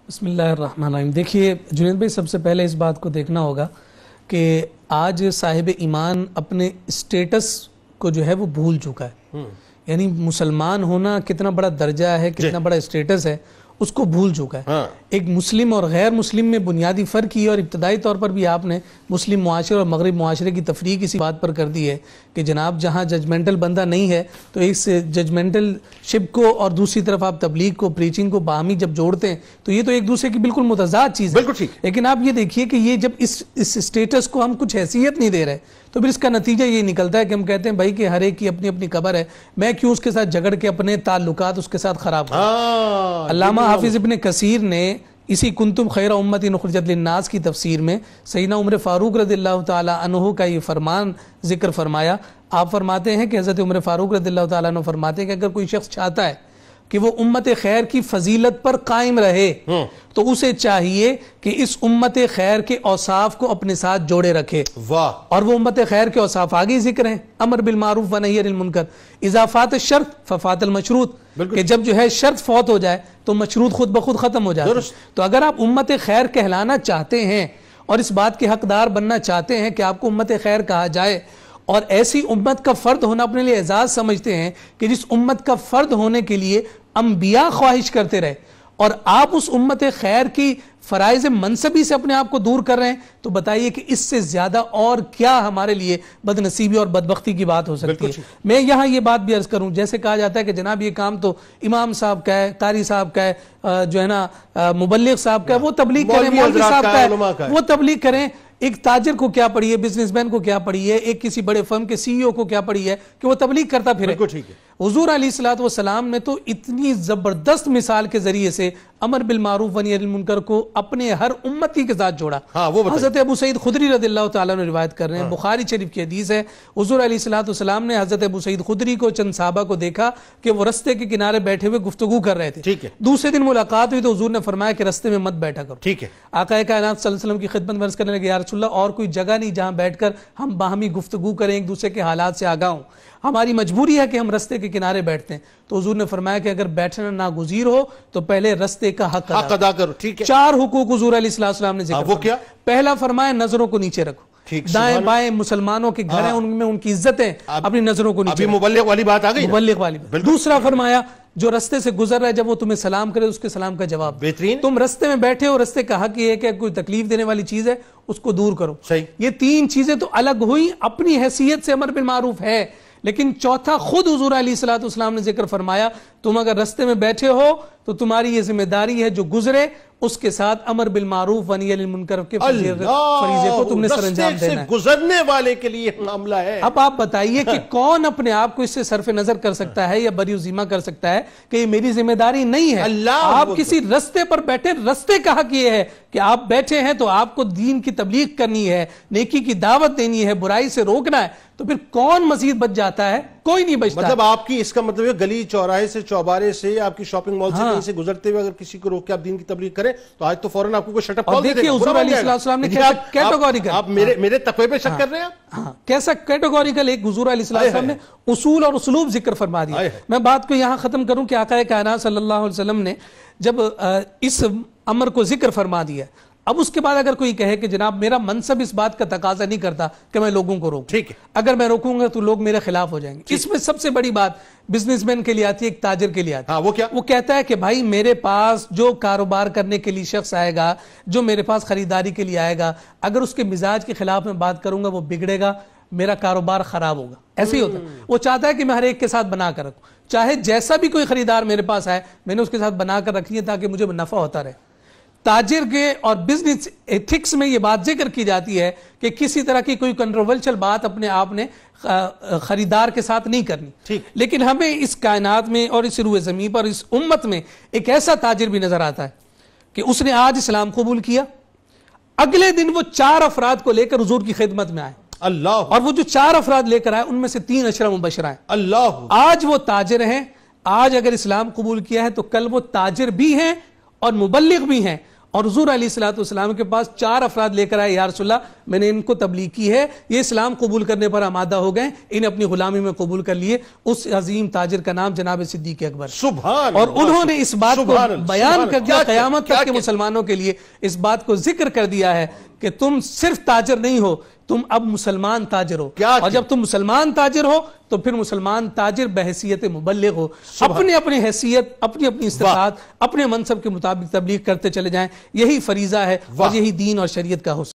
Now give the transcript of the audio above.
بسم اللہ الرحمن الرحیم. دیکھیے جنید بھائی، سب سے پہلے اس بات کو دیکھنا ہوگا کہ آج صاحب ایمان اپنے اسٹیٹس کو جو ہے وہ بھول چکا ہے. یعنی مسلمان ہونا کتنا بڑا درجہ ہے، کتنا بڑا اسٹیٹس ہے، اس کو بھول چکا ہے. ایک مسلم اور غیر مسلم میں بنیادی فرق یہ، اور ابتدائی طور پر بھی آپ نے مسلم معاشرے اور مغرب معاشرے کی تفریق اسی بات پر کر دی ہے کہ جناب جہاں ججمنٹل بندہ نہیں ہے تو اس ججمنٹل شپ کو اور دوسری طرف آپ تبلیغ کو، پریچنگ کو باہمی جب جوڑتے ہیں تو یہ تو ایک دوسرے کی بالکل متضاد چیز ہے. بالکل ٹھیک. لیکن آپ یہ دیکھیے کہ یہ جب اس اسٹیٹس کو ہم کچھ حیثیت نہیں دے رہے تو پھر اس کا نتیجہ یہ نکلتا ہے کہ ہم کہتے ہیں بھائی کہ ہر ایک کی اپنی اپنی قبر ہے، میں کیوں اس کے ساتھ جھگڑ کے اپنے تعلقات اس کے ساتھ خراب کروں. علامہ حافظ ابن کثیر نے اسی کنتم خیر امت اخرجت للناس کی تفسیر میں سیدنا عمر فاروق رضی اللہ تعالی عنہ کا یہ فرمان ذکر فرمایا. آپ فرماتے ہیں کہ حضرت عمر فاروق رضی اللہ تعالیٰ عنہ فرماتے ہیں کہ اگر کوئی شخص چاہتا ہے کہ وہ امت خیر کی فضیلت پر قائم رہے تو اسے چاہیے کہ اس امت خیر کے اوصاف کو اپنے ساتھ جوڑے رکھے. واہ. اور وہ امت خیر کے اوصاف آگے ذکر ہیں: امر بالمعروف و نہی عن المنکر، اذا فات الشرط ففات المشروط، کہ جب جو ہے شرط فوت ہو جائے تو مشروط خود بخود ختم ہو جائے. تو اگر آپ امت خیر کہلانا چاہتے ہیں اور اس بات کے حقدار بننا چاہتے ہیں کہ آپ کو امت خیر کہا جائے اور ایسی امت کا فرد ہونا اپنے لیے اعزاز سمجھتے ہیں کہ جس امت کا فرد ہونے کے لیے انبیاء خواہش کرتے رہے، اور آپ اس امت خیر کی فرائض منصبی سے اپنے آپ کو دور کر رہے ہیں، تو بتائیے کہ اس سے زیادہ اور کیا ہمارے لیے بدنصیبی اور بدبختی کی بات ہو سکتی ہے. میں یہاں یہ بات بھی عرض کروں، جیسے کہا جاتا ہے کہ جناب یہ کام تو امام صاحب کا ہے، قاری صاحب کا ہے، جو ہے نا مبلغ صاحب کا ہے، وہ تبلیغ کریں، مولوی صاحب کا ہے وہ تبلیغ کریں. ایک تاجر کو کیا پڑی ہے، بزنس مین کو کیا پڑی ہے، ایک کسی بڑے فرم کے سی او کو کیا پڑی ہے کہ وہ تبلیغ کرتا پھرے. حضور علیہ السلام نے تو اتنی زبردست مثال کے ذریعے سے امر بالمعروف و نہی عن المنکر کو اپنے ہر امتی کے ساتھ جوڑا. حضرت ابو سعید خدری رضی اللہ تعالیٰ عنہ روایت کر رہے ہیں، بخاری شریف کی حدیث ہے، حضور علیہ السلام نے حضرت ابو سعید خدری کو چند صحابہ کو دیکھا کہ وہ رستے کے کنارے بیٹھے ہوئے گفتگو کر رہے تھے. دوسرے دن ملاقات ہوئی تو حضور نے فرمایا کہ رستے میں مت بیٹھا کرو. آقا کائنات صلی اللہ علیہ وسلم کی خدمت میں عرض کرنے لگے، یا رسول اللہ اور کوئی جگہ نہیں جہاں بیٹھ کر ہم باہمی گفتگو کریں، ایک دوسرے کے حالات سے آگاہ ہوں، ہماری مجبوری ہے کہ ہم رستے کے کنارے بیٹھتے ہیں. تو حضور نے فرمایا کہ اگر بیٹھنا ناگزیر ہو تو پہلے رستے کا حق ادا کرو. 4 حقوق حضور علیہ السلام نے ذکر فرمایا. پہلا فرمایا نظروں کو نیچے رکھو، دائیں بائیں مسلمانوں کے گھر ہیں ان میں ان کی عزتیں، اپنی نظروں کو نیچے. مبلغ والی بات آ گئی، مبلغ والی بات. دوسرا فرمایا جو رستے سے گزر رہا ہے جب وہ تمہیں سلام کرے اس کے سلام کا جواب. بہترین. تم رستے میں بیٹھے ہو، رستے کا حق یہ ہے کہ کوئی تکلیف دینے والی چیز ہے اس کو دور کرو. یہ 3 چیزیں تو الگ ہوئی، اپنی حیثیت سے امر بالمعروف ہے، لیکن چوتھا خود حضور علیہ السلام نے ذکر فرمایا، تم اگر رستے میں بیٹھے ہو تو تمہاری یہ ذمہ داری ہے جو گزرے اس کے ساتھ امر بالمعروف و نہی عن المنکر کے فریضے کو تم نے سر انجام دینا ہے. گزرنے والے کے لیے معاملہ ہے. اب آپ بتائیے کہ کون اپنے آپ کو اس سے صرف نظر کر سکتا ہے یا بری ذمہ کر سکتا ہے کہ یہ میری ذمہ داری نہیں ہے. آپ کسی رستے پر بیٹھے، رستے کا حق یہ ہے کہ آپ بیٹھے ہیں تو آپ کو دین کی تبلیغ کرنی ہے، نیکی کی دعوت دینی ہے، برائی سے روکنا ہے. تو پھر کون مزید بچ جاتا ہے؟ کوئی نہیں بچتا. مطلب آپ کی اس کا مطلب ہے گلی چوراہے سے، چوبارے سے، آپ کی شاپنگ مال سے کہیں سے گزرتے ہوئے اگر کسی کو روک کے آپ دین کی تبلیغ کریں تو آج تو فوراً آپ کو کوئی شٹ اپ کال دے دے گا. دیکھیے حضور علیہ السلام نے کیٹیگوریکل، آپ میرے تقوی پہ شک کر رہے ہیں. کیسا کیٹیگوریکل ایک حضور علیہ السلام نے اصول اور اسلوب ذکر فرما دیا. میں بات کو یہاں ختم کروں کہ آقا کائنات صلی اللہ علیہ وسلم نے جب اس امر کو ذکر فرما دیا، اب اس کے بعد اگر کوئی کہے کہ جناب میرا منصب اس بات کا تقاضا نہیں کرتا کہ میں لوگوں کو روکوں، اگر میں روکوں گا تو لوگ میرے خلاف ہو جائیں گے. اس میں سب سے بڑی بات بزنس مین کے لیے آتی ہے، ایک تاجر کے لیے آتی ہے. وہ کہتا ہے کہ بھائی میرے پاس جو کاروبار کرنے کے لیے شخص آئے گا، جو میرے پاس خریداری کے لیے آئے گا، اگر اس کے مزاج کے خلاف میں بات کروں گا وہ بگڑے گا، میرا کاروبار خراب ہوگا. ایسے ہی ہوتا ہے. وہ چاہتا ہے کہ میں ہر ایک کے ساتھ بنا کر رکھوں، چاہے جیسا بھی کوئی خریدار میرے پاس آئے میں نے اس کے ساتھ بنا کر رکھنی ہے تاکہ مجھے نفع ہوتا رہے. تاجر کے اور بزنس ایتھکس میں یہ بات ذکر کی جاتی ہے کہ کسی طرح کی کوئی کنٹروورشل بات اپنے آپ نے خریدار کے ساتھ نہیں کرنی. لیکن ہمیں اس کائنات میں اور اس روئے زمین پر اس امت میں ایک ایسا تاجر بھی نظر آتا ہے کہ اس نے آج اسلام قبول کیا، اگلے دن وہ 4 افراد کو لے کر حضور کی خدمت میں آئے. اللہ. اور وہ جو 4 افراد لے کر آئے ان میں سے 3 عشرہ مبشرہ ہیں. اللہ. آج وہ تاجر ہیں، آج اگر اسلام قبول کیا ہے تو کل وہ تاجر بھی ہیں اور مبلغ بھی ہیں اور حضور علیہ الصلوۃ والسلام کے پاس 4 افراد لے کر آئے، یا رسول اللہ میں نے ان کو تبلیغ کی ہے، یہ اسلام قبول کرنے پر آمادہ ہو گئے، انہیں اپنی غلامی میں قبول کر لیے۔ اس عظیم تاجر کا نام جناب صدیق اکبر، سبحان اور اللہ، انہوں نے اس بات کو بیان کر دیا، کیا قیامت تک کے مسلمانوں کے لیے اس بات کو ذکر کر دیا ہے کہ تم صرف تاجر نہیں ہو، تم اب مسلمان تاجر ہو، اور جب تم مسلمان تاجر ہو تو پھر مسلمان تاجر بحیثیت مبلغ ہو، اپنی اپنی حیثیت، اپنی اپنی استطاعت، اپنے منصب کے مطابق تبلیغ کرتے چلے جائیں، یہی فریضہ ہے اور یہی دین اور شریعت کا حسن۔